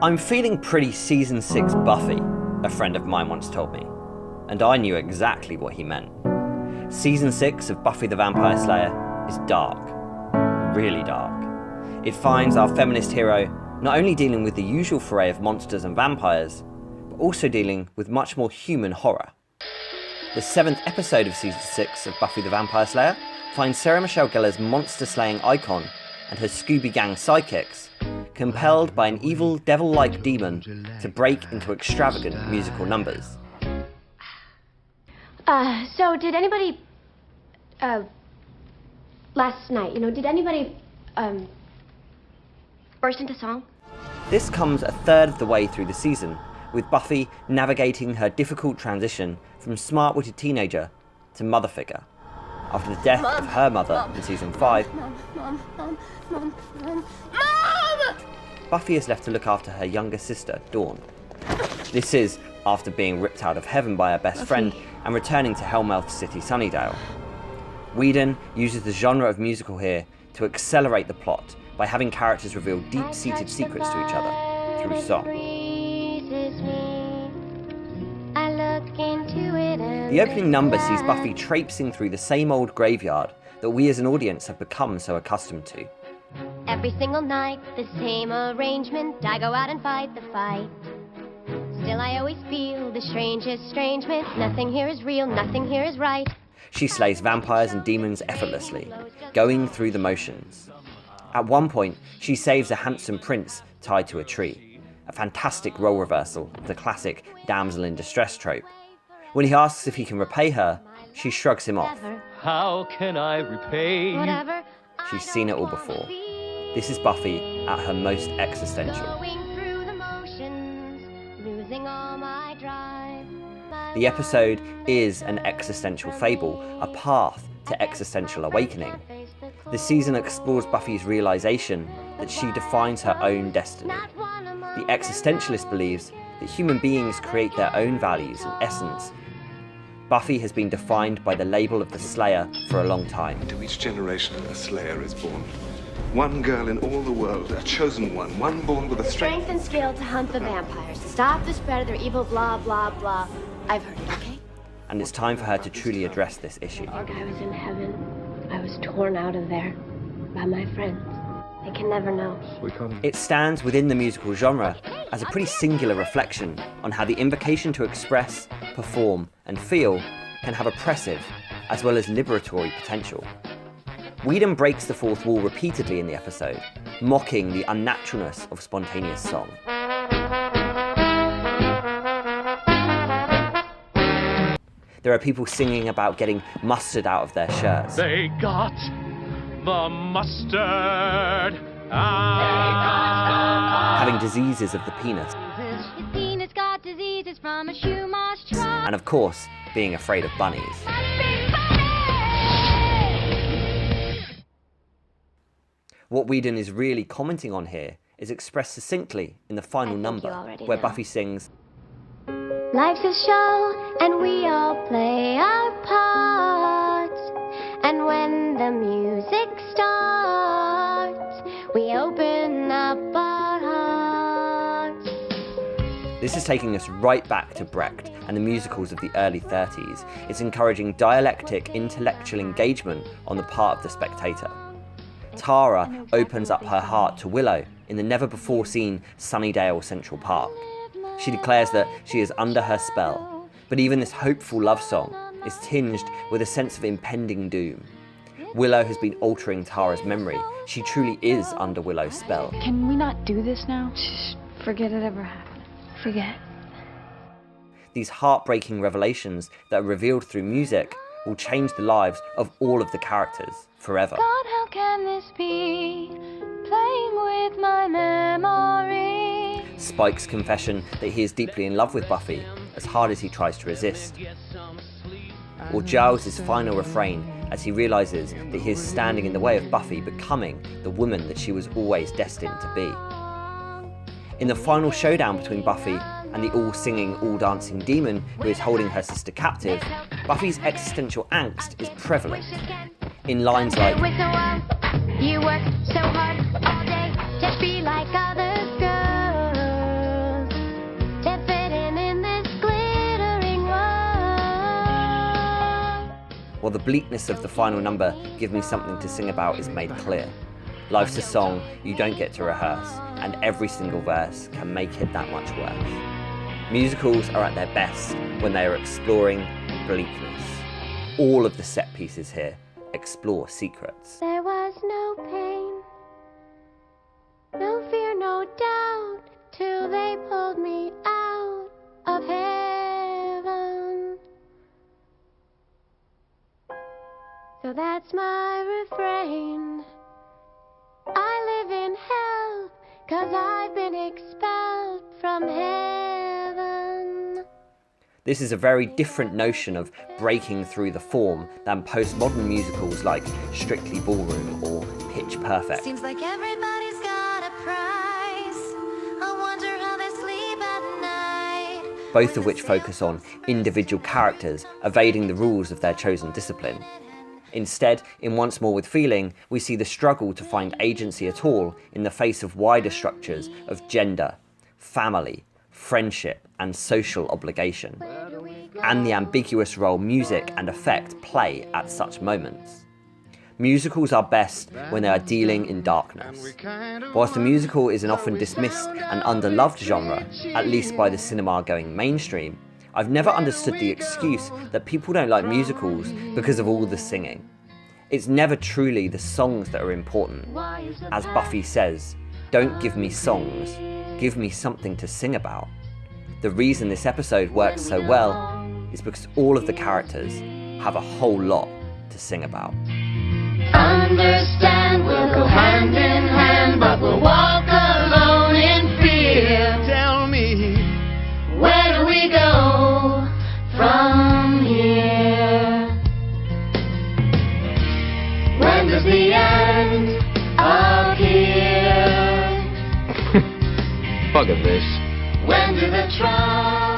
I'm feeling pretty season 6 Buffy, a friend of mine once told me, and I knew exactly what he meant. Season 6 of Buffy the Vampire Slayer is dark, really dark. It finds our feminist hero not only dealing with the usual foray of monsters and vampires, but also dealing with much more human horror. The 7th episode of season 6 of Buffy the Vampire Slayer finds Sarah Michelle Gellar's monster-slaying icon and her Scooby Gang sidekicks compelled by an evil, devil-like demon to break into extravagant musical numbers. So did anybody, last night, did anybody, burst into song? This comes a third of the way through the season, with Buffy navigating her difficult transition from smart-witted teenager to mother figure, after the death of her mother in season 5. Mom! Buffy is left to look after her younger sister, Dawn. This is after being ripped out of heaven by her best friend and returning to Hellmouth City, Sunnydale. Whedon uses the genre of musical here to accelerate the plot by having characters reveal deep-seated secrets to each other through song. The opening number sees Buffy traipsing through the same old graveyard that we as an audience have become so accustomed to. Every single night, the same arrangement. I go out and fight the fight. Still I always feel the strangest estrangement. Nothing here is real, nothing here is right. She slays vampires and demons effortlessly, going through the motions. At one point, she saves a handsome prince tied to a tree, a fantastic role reversal of the classic damsel in distress trope. When he asks if he can repay her, she shrugs him off. How can I repay you? She's seen it all before. This is Buffy at her most existential. The episode is an existential fable, a path to existential awakening. The season explores Buffy's realization that she defines her own destiny. The existentialist believes that human beings create their own values and essence. Buffy has been defined by the label of the Slayer for a long time. To each generation, a Slayer is born. One girl in all the world, a chosen one born with a Strength and skill to hunt the vampires, to stop the spread of their evil blah, blah, blah. I've heard it, okay? And it's time for her to truly address this issue. I was in heaven. I was torn out of there by my friends. They can never know. It stands within the musical genre as a pretty singular reflection on how the invocation to express, perform, and feel can have oppressive as well as liberatory potential. Whedon breaks the fourth wall repeatedly in the episode, mocking the unnaturalness of spontaneous song. There are people singing about getting mustard out of their shirts. They got the mustard. Having diseases of the penis. His penis got diseases from a shoe moss truck. And of course, being afraid of bunnies. What Whedon is really commenting on here is expressed succinctly in the final number, where Buffy sings, Life's a show, and we all play our parts. And when the music starts, we open up our hearts. This is taking us right back to Brecht and the musicals of the early 30s. It's encouraging dialectic intellectual engagement on the part of the spectator. Tara opens up her heart to Willow in the never-before-seen Sunnydale Central Park. She declares that she is under her spell, but even this hopeful love song is tinged with a sense of impending doom. Willow has been altering Tara's memory. She truly is under Willow's spell. Can we not do this now? Shh, forget it ever happened. Forget. These heartbreaking revelations that are revealed through music will change the lives of all of the characters forever. God, how can this be? Playing with my memory. Spike's confession that he is deeply in love with Buffy, as hard as he tries to resist. Or Giles' final refrain as he realises that he is standing in the way of Buffy becoming the woman that she was always destined to be. In the final showdown between Buffy and the all-singing, all-dancing demon who is holding her sister captive, Buffy's existential angst is prevalent. In lines like, You work so hard all day, just be like other girls. while the bleakness of the final number, Give Me Something to Sing About, is made clear. Life's a song you don't get to rehearse, and every single verse can make it that much worse. Musicals are at their best when they are exploring bleakness. All of the set pieces here explore secrets. There was no pain, no fear, no doubt, till they pulled me out of heaven. So that's my refrain. I live in hell, 'cause I've been expelled from heaven. This is a very different notion of breaking through the form than postmodern musicals like Strictly Ballroom or Pitch Perfect. Seems like everybody's got a price. I wonder how they sleep at night. Both of which focus on individual characters evading the rules of their chosen discipline. Instead, in Once More with Feeling, we see the struggle to find agency at all in the face of wider structures of gender, family, friendship, and social obligation, and the ambiguous role music and effect play at such moments. Musicals are best when they are dealing in darkness. Whilst the musical is an often dismissed and underloved genre, at least by the cinema-going mainstream, I've never understood the excuse that people don't like musicals because of all the singing. It's never truly the songs that are important. As Buffy says, "Don't give me songs, give me something to sing about." The reason this episode works so well is because all of the characters have a whole lot to sing about. Understand we'll go hand in hand, but we'll walk alone in fear. Tell me, Where do we go from here? When does the end appear? bugger this. When do the trials